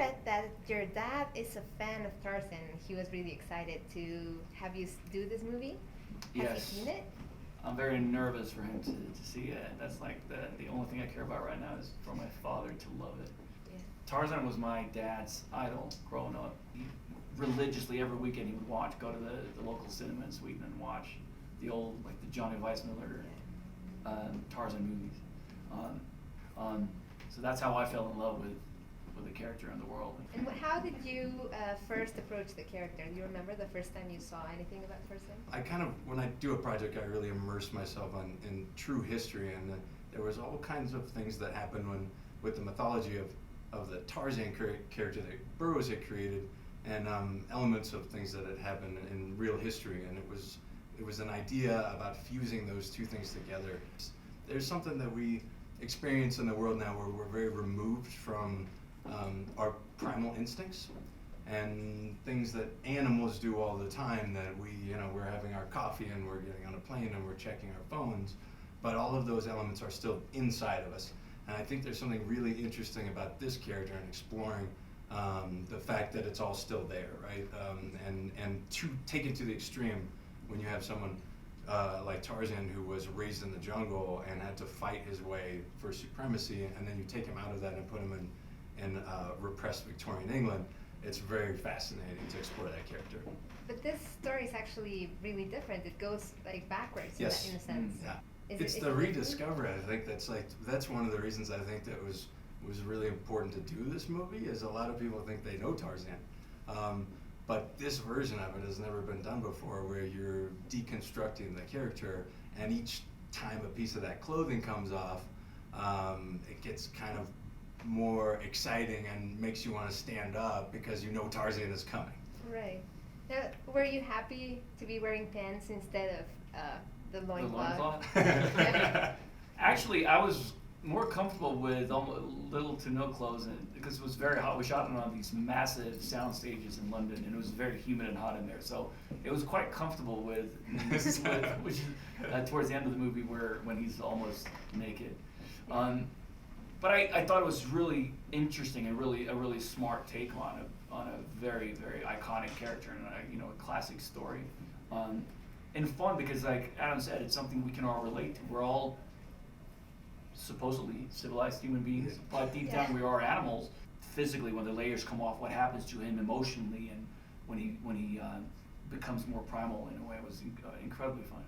read that your dad is a fan of Tarzan. He was really excited to have you do this movie. Has Yes. he seen it? I'm very nervous for him to see it. That's like the only thing I care about right now is for my father to love it. Yeah. Tarzan was my dad's idol growing up. He religiously every weekend he would go to the local cinema in Sweden and watch the old, like the Johnny Weissmuller Tarzan movies. So that's how I fell in love with the character in the world. And how did you first approach the character? Do you remember the first time you saw anything about Tarzan? I kind of, when I do a project, I really immerse myself in true history, and there was all kinds of things that happened with the mythology of the Tarzan character that Burroughs had created, and elements of things that had happened in real history, and it was an idea about fusing those two things together. There's something that we experience in the world now where we're very removed from our primal instincts and things that animals do all the time, that we're having our coffee and we're getting on a plane and we're checking our phones, but all of those elements are still inside of us. And I think there's something really interesting about this character and exploring the fact that it's all still there, right? And to take it to the extreme, when you have someone like Tarzan, who was raised in the jungle and had to fight his way for supremacy, and then you take him out of that and put him in repressed Victorian England, it's very fascinating to explore that character. But this story is actually really different. It goes like backwards in a sense. Yeah. Is It's it the rediscovery. I think that's one of the reasons I think that was really important to do this movie, is a lot of people think they know Tarzan. But this version of it has never been done before, where you're deconstructing the character, and each time a piece of that clothing comes off, it gets kind of more exciting and makes you want to stand up because you know Tarzan is coming. Right. Now, were you happy to be wearing pants instead of the loincloth? Actually, I was more comfortable with little to no clothes because it was very hot. We shot it on these massive sound stages in London, and it was very humid and hot in there. So it was quite comfortable which towards the end of the movie when he's almost naked. But I thought it was really interesting and a really smart take on a very, very iconic character and a classic story. And fun because, like Adam said, it's something we can all relate to. We're all supposedly civilized human beings, but deep down we are animals. Physically, when the layers come off, what happens to him emotionally, and when he becomes more primal in a way, was incredibly fun.